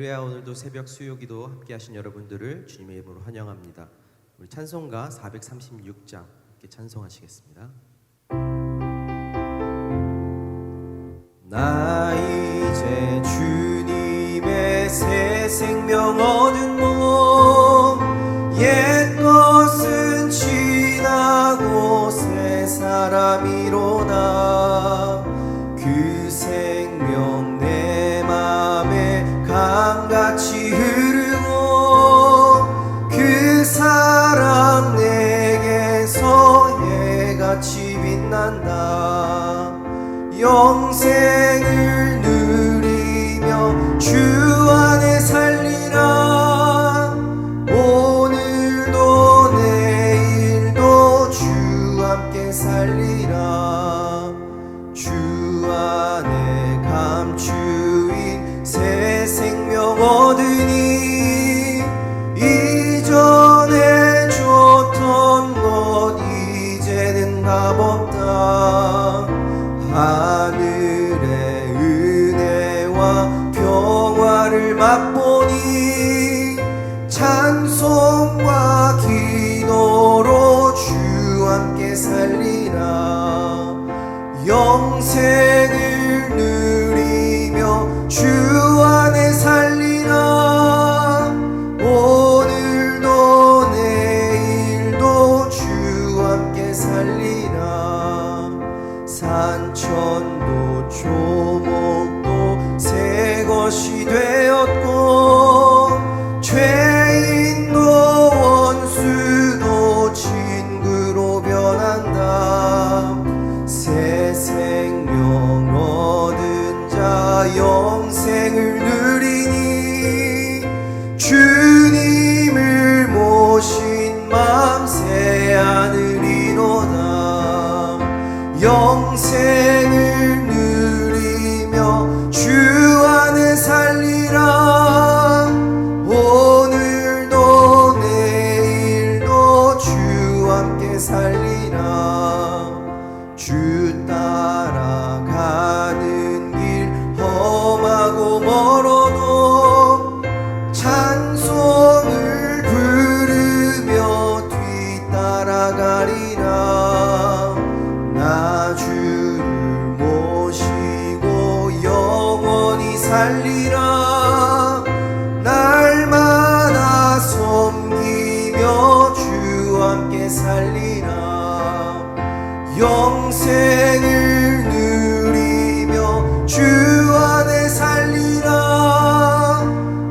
할렐루야. 오늘도 새벽 수요기도 함께 하신 여러분들을 주님의 이름으로 환영합니다. 우리 찬송가 436장 함께 찬송하시겠습니다. 나 이제 주님의 새 생명 얻은 몸, 옛 것은 지나고 새 사람이로다. 그 생명 내 맘에 강같이 흐르고, 그 사랑 내게서 해같이 빛난다. 영생을 누리며 주 안에 살리라. 오늘도 내일도 주 함께 살리라. 주 안에 감추인 새 생명 얻으니, 이전에 줬던 것 이제는 값없다. 하늘의 은혜와 평화를 맛보니, 찬송과 기도로 주 함께 살리라. 영생을 누리며 주 안에 살리라. 오늘도 내일도 주 함께 살리라. 산천도 조목도 새 것이 되었고, 죄인도 원수도 친구로 변한다. 새 생명 얻은 자 영생을 누리니, 주님을 모신 맘 새 하늘이로다. 영생을 누리며 주 안에 살리라. 오늘도 내일도 주 함께 살리라. 주 따라가는 길 험하고 멀어도, 찬송을 부르며 뒤따라가리라. 나 주를 모시고 영원히 살리라. 날마다 섬기며 주 함께 살리라. 영생을 누리며 주 안에 살리라.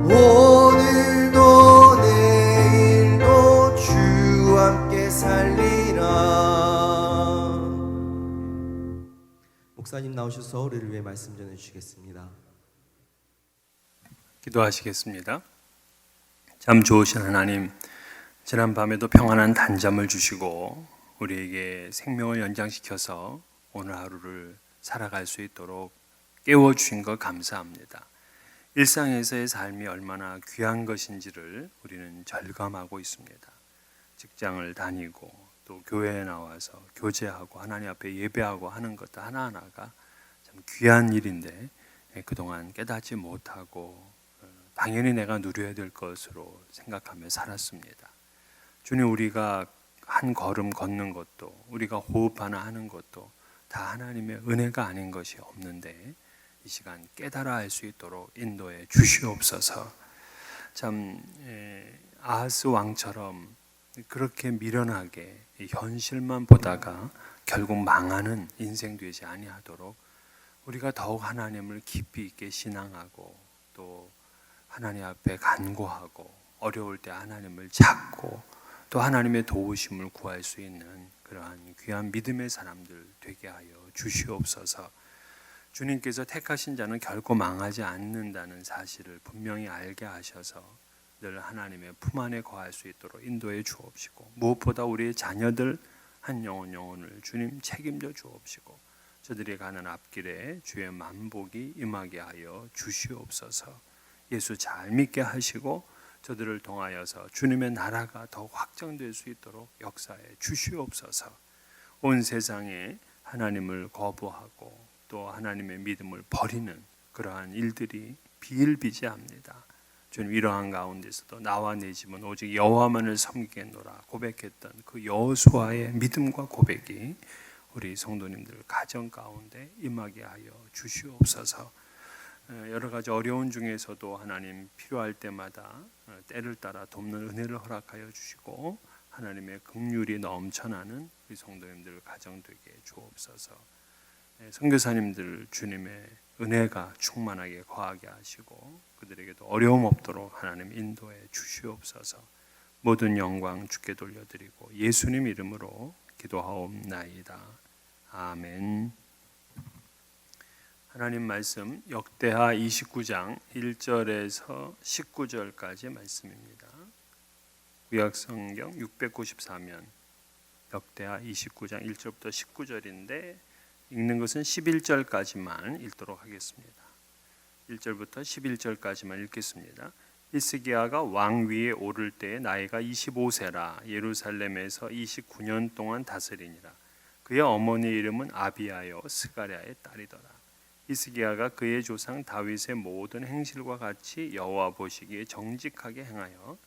오늘도 내일도 주 함께 살리라. 목사님 나오셔서 우리를 위해 말씀 전해주시겠습니다. 기도하시겠습니다. 참 좋으신 하나님, 지난 밤에도 평안한 단잠을 주시고 우리에게 생명을 연장시켜서 오늘 하루를 살아갈 수 있도록 깨워주신 것 감사합니다. 일상에서의 삶이 얼마나 귀한 것인지를 우리는 절감하고 있습니다. 직장을 다니고 또 교회에 나와서 교제하고 하나님 앞에 예배하고 하는 것도 하나하나가 참 귀한 일인데, 그동안 깨닫지 못하고 당연히 내가 누려야 될 것으로 생각하며 살았습니다. 주님, 우리가 한 걸음 걷는 것도, 우리가 호흡 하나 하는 것도 다 하나님의 은혜가 아닌 것이 없는데, 이 시간 깨달아 알 수 있도록 인도해 주시옵소서. 참 아하스 왕처럼 그렇게 미련하게 현실만 보다가 결국 망하는 인생 되지 아니하도록 우리가 더욱 하나님을 깊이 있게 신앙하고, 또 하나님 앞에 간구하고, 어려울 때 하나님을 찾고, 또 하나님의 도우심을 구할 수 있는 그러한 귀한 믿음의 사람들 되게 하여 주시옵소서. 주님께서 택하신 자는 결코 망하지 않는다는 사실을 분명히 알게 하셔서 늘 하나님의 품 안에 거할 수 있도록 인도해 주옵시고, 무엇보다 우리의 자녀들 한 영혼 영혼을 주님 책임져 주옵시고, 저들이 가는 앞길에 주의 만복이 임하게 하여 주시옵소서. 예수 잘 믿게 하시고 저들을 통하여서 주님의 나라가 더욱 확장될 수 있도록 역사해 주시옵소서. 온 세상에 하나님을 거부하고 또 하나님의 믿음을 버리는 그러한 일들이 비일비재합니다. 주님 이러한 가운데서도 나와 내 집은 오직 여호와만을 섬기겠노라 고백했던 그 여호수아의 믿음과 고백이 우리 성도님들 가정 가운데 임하게 하여 주시옵소서. 여러 가지 어려운 중에서도 하나님 필요할 때마다 때를 따라 돕는 은혜를 허락하여 주시고 하나님의 긍휼이 넘쳐나는 우리 성도님들 가정 되게 주옵소서. 선교사님들 주님의 은혜가 충만하게 거하게 하시고 그들에게도 어려움 없도록 하나님 인도해 주시옵소서. 모든 영광 주께 돌려드리고 예수님 이름으로 기도하옵나이다. 아멘. 하나님 말씀 역대하 29장 1절에서 19절까지 말씀입니다. 구약성경 694면 역대하 29장 1절부터 19절인데 읽는 것은 11절까지만 읽도록 하겠습니다. 1절부터 11절까지만 읽겠습니다. 히스기야가 왕 위에 오를 때에 나이가 25세라 예루살렘에서 29년 동안 다스리니라. 그의 어머니 이름은 아비야요 스가랴의 딸이더라. 히스기야가 그의 조상 다윗의 모든 행실과 같이 여호와 보시기에 정직하게 행하여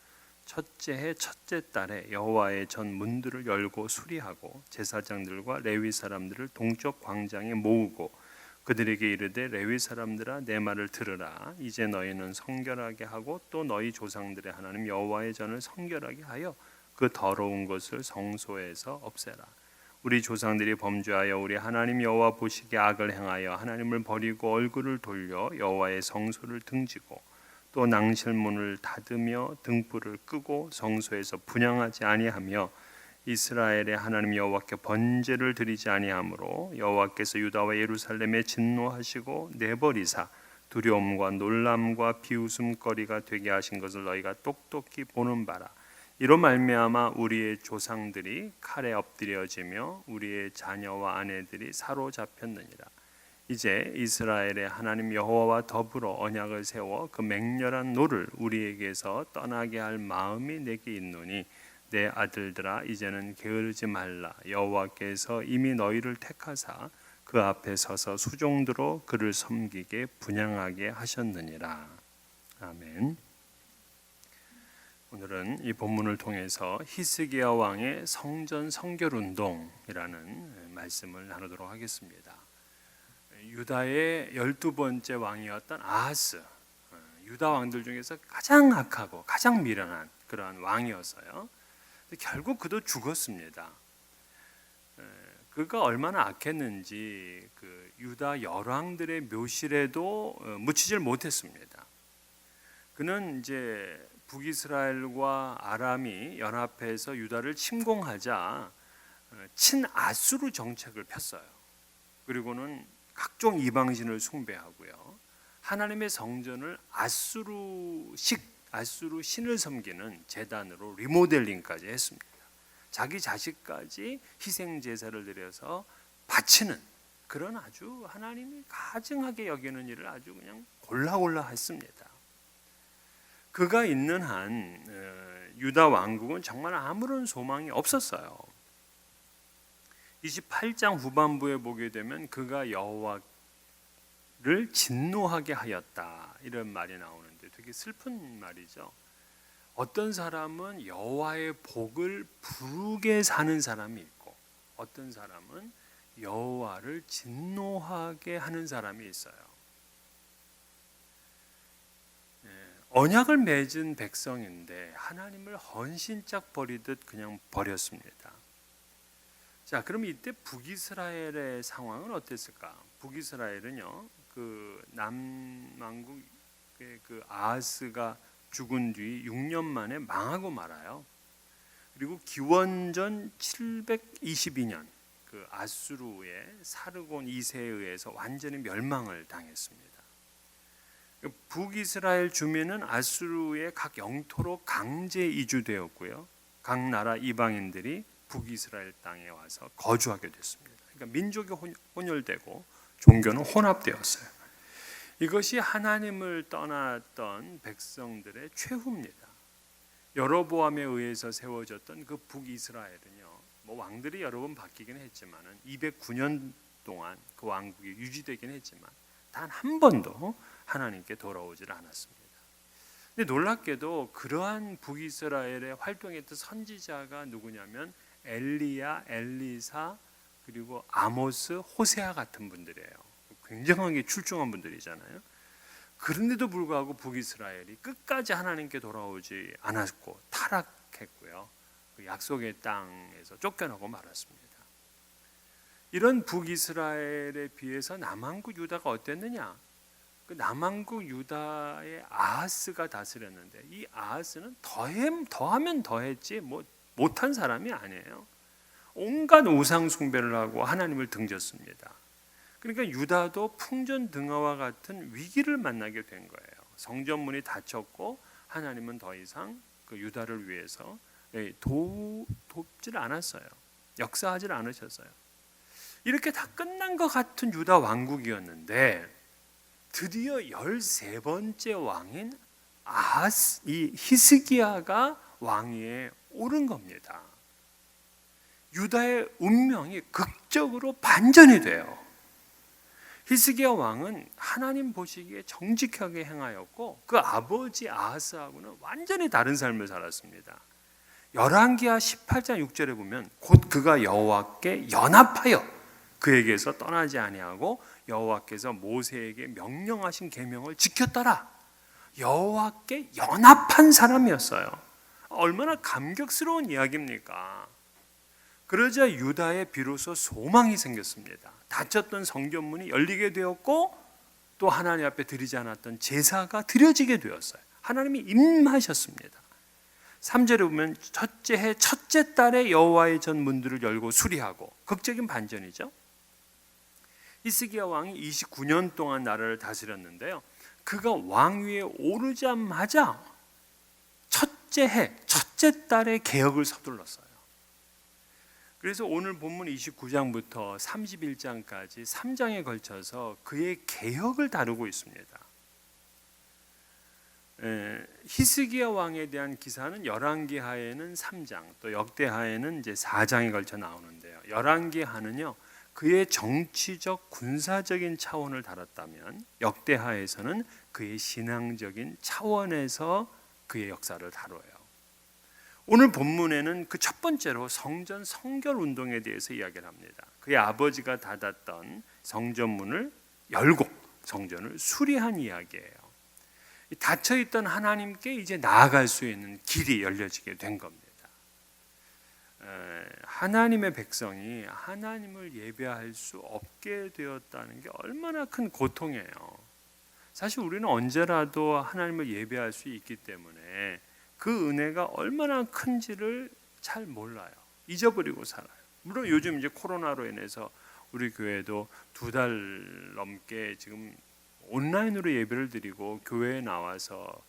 첫째 해 첫째 달에 여호와의 전 문들을 열고 수리하고 제사장들과 레위 사람들을 동쪽 광장에 모으고 그들에게 이르되 레위 사람들아 내 말을 들으라. 이제 너희는 성결하게 하고 또 너희 조상들의 하나님 여호와의 전을 성결하게 하여 그 더러운 것을 성소에서 없애라. 우리 조상들이 범죄하여 우리 하나님 여호와 보시기에 악을 행하여 하나님을 버리고 얼굴을 돌려 여호와의 성소를 등지고 또 낭실문을 닫으며 등불을 끄고 성소에서 분향하지 아니하며 이스라엘의 하나님 여호와께 번제를 드리지 아니하므로 여호와께서 유다와 예루살렘에 진노하시고 내버리사 두려움과 놀람과 비웃음거리가 되게 하신 것을 너희가 똑똑히 보는 바라. 이로 말미암아 우리의 조상들이 칼에 엎드려지며 우리의 자녀와 아내들이 사로잡혔느니라. 이제 이스라엘의 하나님 여호와와 더불어 언약을 세워 그 맹렬한 노를 우리에게서 떠나게 할 마음이 내게 있노니 내 아들들아 이제는 게으르지 말라. 여호와께서 이미 너희를 택하사 그 앞에 서서 수종드로 그를 섬기게 분향하게 하셨느니라. 아멘. 오늘은 이 본문을 통해서 히스기야 왕의 성전 성결 운동이라는 말씀을 나누도록 하겠습니다. 유다의 12번째 왕이었던 아하스, 유다 왕들 중에서 가장 악하고 가장 미련한 그러한 왕이었어요. 결국 그도 죽었습니다. 그가 얼마나 악했는지 그 유다 열왕들의 묘실에도 묻히질 못했습니다. 그는 이제 북이스라엘과 아람이 연합해서 유다를 침공하자 친아수르 정책을 폈어요. 그리고는 각종 이방신을 숭배하고요. 하나님의 성전을 아수르 신을 섬기는 제단으로 리모델링까지 했습니다. 자기 자식까지 희생 제사를 드려서 바치는 그런 아주 하나님이 가증하게 여기는 일을 아주 그냥 골라골라 했습니다. 그가 있는 한 유다 왕국은 정말 아무런 소망이 없었어요. 28장 후반부에 보게 되면 그가 여호와를 진노하게 하였다 이런 말이 나오는데 되게 슬픈 말이죠. 어떤 사람은 여호와의 복을 부르게 사는 사람이 있고 어떤 사람은 여호와를 진노하게 하는 사람이 있어요. 언약을 맺은 백성인데 하나님을 헌신짝 버리듯 그냥 버렸습니다. 자, 그럼 이때 북이스라엘의 상황은 어땠을까? 북이스라엘은요, 그 남왕국의 그 아하스가 죽은 뒤 6년 만에 망하고 말아요. 그리고 기원전 722년 그 아수르의 사르곤 2세에 의해서 완전히 멸망을 당했습니다. 북이스라엘 주민은 아수르의 각 영토로 강제 이주되었고요. 각 나라 이방인들이 북이스라엘 땅에 와서 거주하게 됐습니다. 그러니까 민족이 혼혈되고 종교는 혼합되었어요. 이것이 하나님을 떠났던 백성들의 최후입니다. 여로보암에 의해서 세워졌던 그 북이스라엘은요, 뭐 왕들이 여러 번 바뀌긴 했지만은 209년 동안 그 왕국이 유지되긴 했지만 단 한 번도 하나님께 돌아오질 않았습니다. 근데 놀랍게도 그러한 북이스라엘에 활동했던 선지자가 누구냐면 엘리야, 엘리사, 그리고 아모스, 호세아 같은 분들이에요. 굉장하게 출중한 분들이잖아요. 그런데도 불구하고 북이스라엘이 끝까지 하나님께 돌아오지 않았고 타락했고요. 그 약속의 땅에서 쫓겨나고 말았습니다. 이런 북이스라엘에 비해서 남한국 유다가 어땠느냐? 그 남한국 유다의 아하스가 다스렸는데 이 아하스는 더하면 더했지 못한 사람이 아니에요. 온갖 우상 숭배를 하고 하나님을 등졌습니다. 그러니까 유다도 풍전등화와 같은 위기를 만나게 된 거예요. 성전문이 닫혔고 하나님은 더 이상 그 유다를 위해서 돕질 않았어요. 역사하지 않으셨어요. 이렇게 다 끝난 것 같은 유다 왕국이었는데 드디어 13번째 왕인 아하스, 이 히스기야가 왕위에 오른 겁니다. 유다의 운명이 극적으로 반전이 돼요. 히스기야 왕은 하나님 보시기에 정직하게 행하였고 그 아버지 아하스하고는 완전히 다른 삶을 살았습니다. 열왕기하 18장 6절에 보면 곧 그가 여호와께 연합하여 그에게서 떠나지 아니하고 여호와께서 모세에게 명령하신 계명을 지켰더라. 여호와께 연합한 사람이었어요. 얼마나 감격스러운 이야기입니까? 그러자 유다에 비로소 소망이 생겼습니다. 닫혔던 성전문이 열리게 되었고 또 하나님 앞에 드리지 않았던 제사가 드려지게 되었어요. 하나님이 임하셨습니다. 3절에 보면 첫째 해 첫째 달에 여호와의 전 문들을 열고 수리하고 극적인 반전이죠. 히스기야 왕이 29년 동안 나라를 다스렸는데요. 그가 왕위에 오르자마자 첫째 해 첫째 달에 개혁을 서둘렀어요. 그래서 오늘 본문 29장부터 31장까지 3장에 걸쳐서 그의 개혁을 다루고 있습니다. 히스기야 왕에 대한 기사는 열왕기하에는 3장, 또 역대하에는 이제 4장에 걸쳐 나오는데요. 열왕기하는요 그의 정치적 군사적인 차원을 다뤘다면 역대하에서는 그의 신앙적인 차원에서 그의 역사를 다뤄요. 오늘 본문에는 그 첫 번째로 성전 성결 운동에 대해서 이야기를 합니다. 그의 아버지가 닫았던 성전문을 열고 성전을 수리한 이야기예요. 닫혀있던 하나님께 이제 나아갈 수 있는 길이 열려지게 된 겁니다. 하나님의 백성이 하나님을 예배할 수 없게 되었다는 게 얼마나 큰 고통이에요. 사실 우리는 언제라도 하나님을 예배할 수 있기 때문에 그 은혜가 얼마나 큰지를 잘 몰라요. 잊어버리고 살아요. 물론 요즘 이제 코로나로 인해서 우리 교회도 2달 넘게 지금 온라인으로 예배를 드리고 교회에 나와서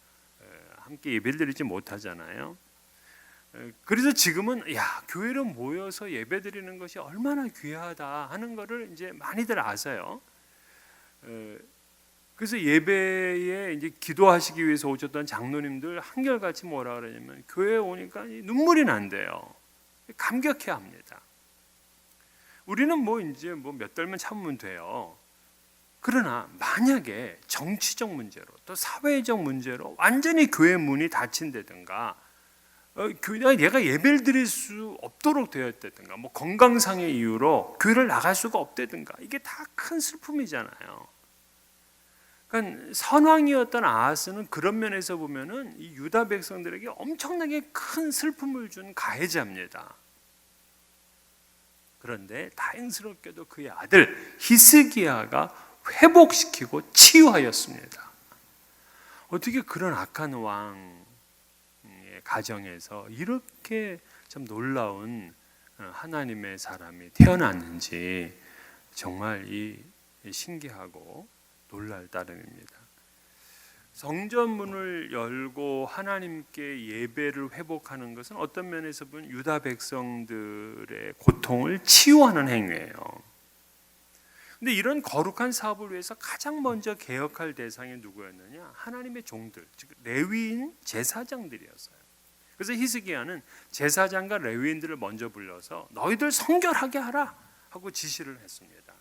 함께 예배를 드리지 못하잖아요. 그래서 지금은 교회로 모여서 예배 드리는 것이 얼마나 귀하다 하는 것을 이제 많이들 아세요. 그래서 예배에 이제 기도하시기 위해서 오셨던 장로님들 한결같이 뭐라 그러냐면 교회에 오니까 눈물이 난대요. 감격해야 합니다. 우리는 이제 몇 달만 참으면 돼요. 그러나 만약에 정치적 문제로 또 사회적 문제로 완전히 교회 문이 닫힌다든가 내가 예배를 드릴 수 없도록 되었다든가 건강상의 이유로 교회를 나갈 수가 없다든가 이게 다 큰 슬픔이잖아요. 그러니까 선왕이었던 아하스는 그런 면에서 보면은 이 유다 백성들에게 엄청나게 큰 슬픔을 준 가해자입니다. 그런데 다행스럽게도 그의 아들 히스기야가 회복시키고 치유하였습니다. 어떻게 그런 악한 왕의 가정에서 이렇게 참 놀라운 하나님의 사람이 태어났는지 정말 이 신기하고 놀랄 따름입니다. 성전문을 열고 하나님께 예배를 회복하는 것은 어떤 면에서 보면 유다 백성들의 고통을 치유하는 행위예요. 근데 이런 거룩한 사업을 위해서 가장 먼저 개혁할 대상이 누구였느냐? 하나님의 종들, 즉 레위인 제사장들이었어요. 그래서 히스기야는 제사장과 레위인들을 먼저 불러서 너희들 성결하게 하라 하고 지시를 했습니다.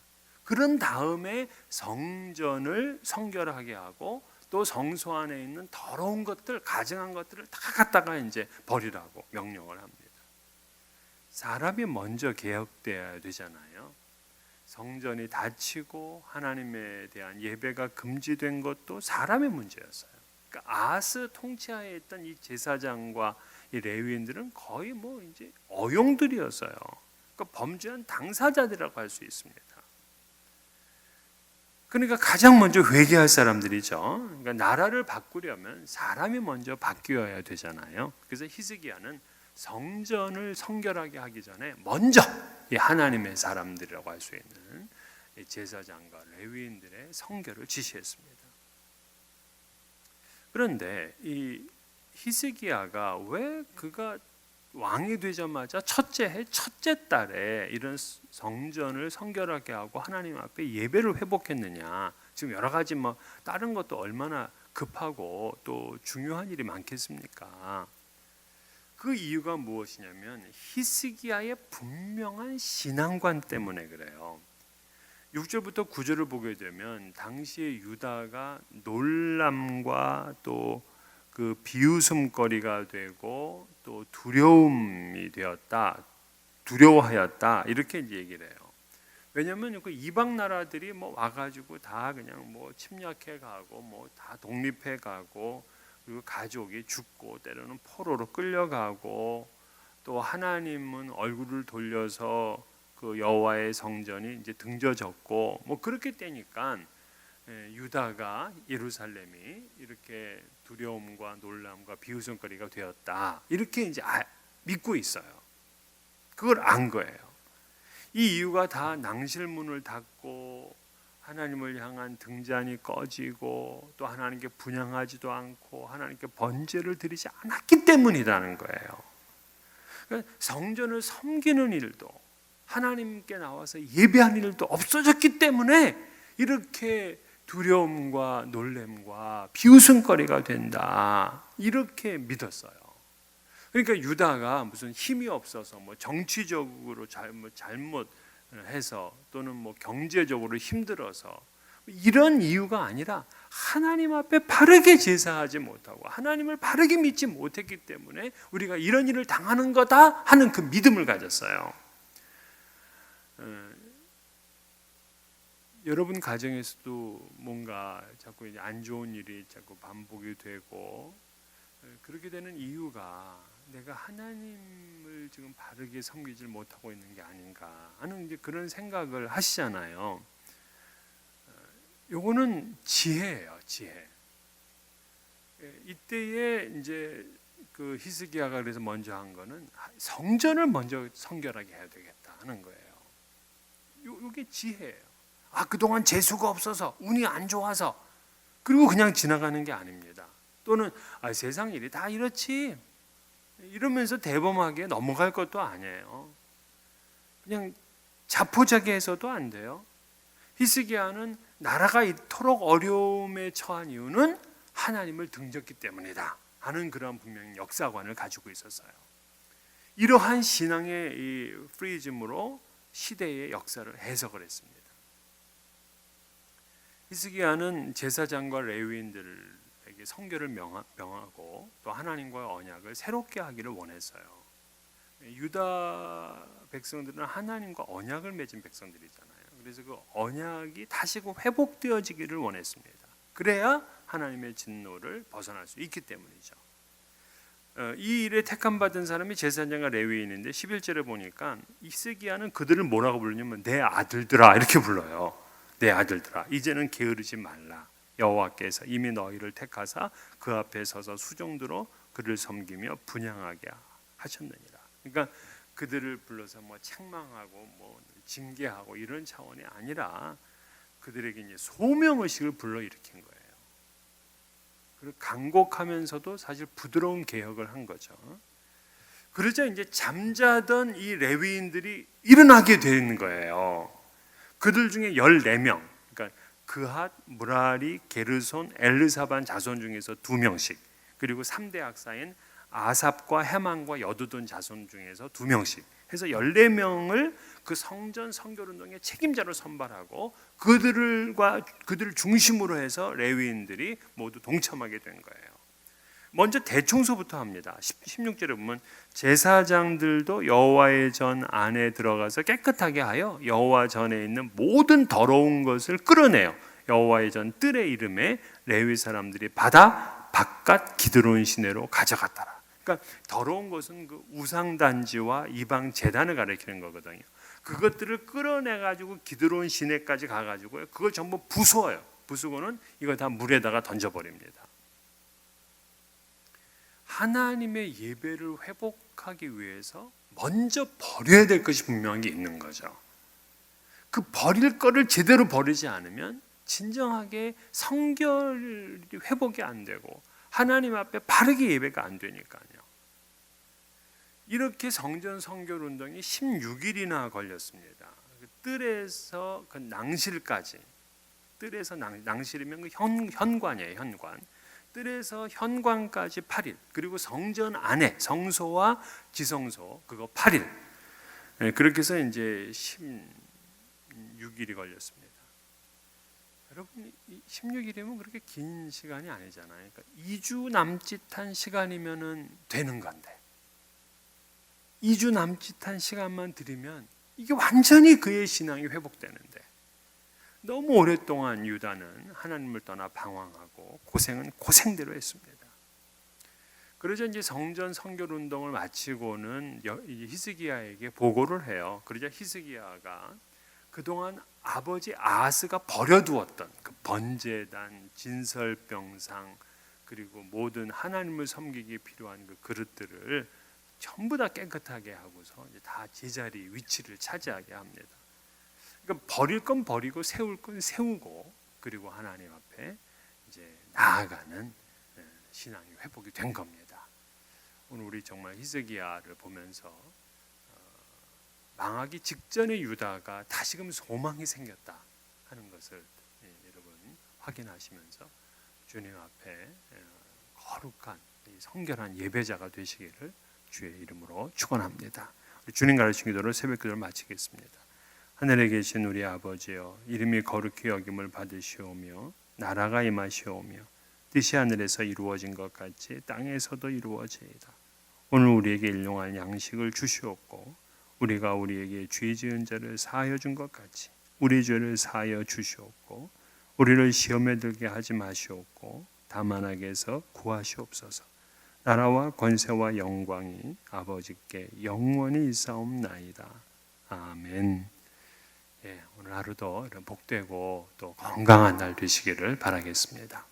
그런 다음에 성전을 성결하게 하고 또 성소 안에 있는 더러운 것들, 가증한 것들을 다 갖다가 이제 버리라고 명령을 합니다. 사람이 먼저 개혁되어야 되잖아요. 성전이 닫히고 하나님에 대한 예배가 금지된 것도 사람의 문제였어요. 그러니까 아하스 통치하에 있던 이 제사장과 이 레위인들은 거의 뭐 이제 어용들이었어요. 그러니까 범죄한 당사자들이라고 할 수 있습니다. 그러니까 가장 먼저 회개할 사람들이죠. 그러니까 나라를 바꾸려면 사람이 먼저 바뀌어야 되잖아요. 그래서 히스기야는 성전을 성결하게 하기 전에 먼저 이 하나님의 사람들이라고 할 수 있는 제사장과 레위인들의 성결을 지시했습니다. 그런데 이 히스기야가 왜 그가 왕이 되자마자 첫째 해 첫째 달에 이런 성전을 성결하게 하고 하나님 앞에 예배를 회복했느냐? 지금 여러 가지 뭐 다른 것도 얼마나 급하고 또 중요한 일이 많겠습니까? 그 이유가 무엇이냐면 히스기야의 분명한 신앙관 때문에 그래요. 6절부터 9절을 보게 되면 당시에 유다가 놀람과 또 그 비웃음거리가 되고 또 두려움이 되었다, 두려워하였다 이렇게 이제 얘기를 해요. 왜냐하면 그 이방 나라들이 뭐 와가지고 다 그냥 뭐 침략해 가고 뭐 다 독립해 가고 그리고 가족이 죽고 때로는 포로로 끌려가고 또 하나님은 얼굴을 돌려서 그 여호와의 성전이 이제 등져졌고 뭐 그렇게 되니까 유다가 예루살렘이 이렇게 두려움과 놀람과 비웃음거리가 되었다 이렇게 이제 믿고 있어요. 그걸 안 거예요. 이 이유가 다 낭실문을 닫고 하나님을 향한 등잔이 꺼지고 또 하나님께 분향하지도 않고 하나님께 번제를 드리지 않았기 때문이라는 거예요. 그러니까 성전을 섬기는 일도 하나님께 나와서 예배하는 일도 없어졌기 때문에 이렇게 두려움과 놀램과 비웃음거리가 된다 이렇게 믿었어요. 그러니까 유다가 무슨 힘이 없어서 뭐 정치적으로 잘못해서 또는 뭐 경제적으로 힘들어서 이런 이유가 아니라 하나님 앞에 바르게 제사하지 못하고 하나님을 바르게 믿지 못했기 때문에 우리가 이런 일을 당하는 거다 하는 그 믿음을 가졌어요. 여러분 가정에서도 뭔가 자꾸 이제 안 좋은 일이 자꾸 반복이 되고 그렇게 되는 이유가 내가 하나님을 지금 바르게 섬기질 못하고 있는 게 아닌가 하는 이제 그런 생각을 하시잖아요. 요거는 지혜예요, 지혜. 이때에 이제 그 히스기야가 그래서 먼저 한 거는 성전을 먼저 성결하게 해야 되겠다 하는 거예요. 요게 지혜예요. 그동안 재수가 없어서 운이 안 좋아서 그리고 그냥 지나가는 게 아닙니다. 또는 세상 일이 다 이렇지 이러면서 대범하게 넘어갈 것도 아니에요. 그냥 자포자기해서도 안 돼요. 히스기야는 나라가 이토록 어려움에 처한 이유는 하나님을 등졌기 때문이다 하는 그런 분명히 역사관을 가지고 있었어요. 이러한 신앙의 이 프리즘으로 시대의 역사를 해석을 했습니다. 히스기야는 제사장과 레위인들에게 성결을 명하고 또 하나님과의 언약을 새롭게 하기를 원했어요. 유다 백성들은 하나님과 언약을 맺은 백성들이잖아요. 그래서 그 언약이 다시 회복되어지기를 원했습니다. 그래야 하나님의 진노를 벗어날 수 있기 때문이죠. 이 일에 택함 받은 사람이 제사장과 레위인인데 11절에 보니까 히스기야는 그들을 뭐라고 부르냐면 내 아들들아 이렇게 불러요. 내 아들들아 이제는 게으르지 말라. 여호와께서 이미 너희를 택하사 그 앞에 서서 수종드로 그를 섬기며 분향하게 하셨느니라. 그러니까 그들을 불러서 뭐 책망하고 뭐 징계하고 이런 차원이 아니라 그들에게 이제 소명의식을 불러일으킨 거예요. 그리고 간곡하면서도 사실 부드러운 개혁을 한 거죠. 그러자 이제 잠자던 이 레위인들이 일어나게 되는 거예요. 그들 중에 14명, 그러니까 그핫, 무라리, 게르손, 엘르사반 자손 중에서 2명씩, 그리고 3대 학사인 아삽과 헤만과 여두둔 자손 중에서 2명씩 해서 14명을 그 성전 성결운동의 책임자로 선발하고 그들을 중심으로 해서 레위인들이 모두 동참하게 된 거예요. 먼저 대청소부터 합니다. 16절에 보면 제사장들도 여호와의 전 안에 들어가서 깨끗하게 하여 여호와 전에 있는 모든 더러운 것을 끌어내요. 여호와의 전 뜰의 이름에 레위 사람들이 받아 바깥 기드론 시내로 가져갔더라. 그러니까 더러운 것은 그 우상 단지와 이방 제단을 가리키는 거거든요. 그것들을 끌어내 가지고 기드론 시내까지 가 가지고요. 그걸 전부 부숴요. 부수고는 이거 다 물에다가 던져 버립니다. 하나님의 예배를 회복하기 위해서 먼저 버려야 될 것이 분명히 있는 거죠. 그 버릴 거를 제대로 버리지 않으면 진정하게 성결이 회복이 안 되고 하나님 앞에 바르게 예배가 안 되니까요. 이렇게 성전 성결 운동이 16일이나 걸렸습니다. 뜰에서 그 낭실까지, 뜰에서 낭실이면 그 현관이에요, 현관. 뜰에서 현관까지 8일, 그리고 성전 안에 성소와 지성소 그거 8일. 그렇게 해서 이제 16일이 걸렸습니다. 여러분, 16일이면 그렇게 긴 시간이 아니잖아요. 그러니까 2주 남짓한 시간이면은 되는 건데 2주 남짓한 시간만 들이면 이게 완전히 그의 신앙이 회복되는데 너무 오랫동안 유다는 하나님을 떠나 방황하고 고생은 고생대로 했습니다. 그러자 이제 성전 성결 운동을 마치고는 히스기야에게 보고를 해요. 그러자 히스기야가 그동안 아버지 아하스가 버려두었던 그 번제단, 진설병상 그리고 모든 하나님을 섬기기 필요한 그 그릇들을 전부 다 깨끗하게 하고서 이제 다 제자리 위치를 차지하게 합니다. 그러니까 버릴 건 버리고 세울 건 세우고 그리고 하나님 앞에 이제 나아가는 신앙이 회복이 된 겁니다. 오늘 우리 정말 히스기야를 보면서 망하기 직전의 유다가 다시금 소망이 생겼다 하는 것을 여러분 확인하시면서 주님 앞에 거룩한 성결한 예배자가 되시기를 주의 이름으로 축원합니다. 주님 가르친 기도를 새벽 기도를 마치겠습니다. 하늘에 계신 우리 아버지여, 이름이 거룩히 여김을 받으시오며 나라가 임하시오며 뜻이 하늘에서 이루어진 것 같이 땅에서도 이루어지이다. 오늘 우리에게 일용할 양식을 주시옵고 우리가 우리에게 죄 지은 자를 사하여 준 것 같이 우리 죄를 사하여 주시옵고 우리를 시험에 들게 하지 마시옵고 다만 악에서 구하시옵소서. 나라와 권세와 영광이 아버지께 영원히 있사옵나이다. 아멘. 오늘 하루도 복되고 또 건강한 날 되시기를 바라겠습니다.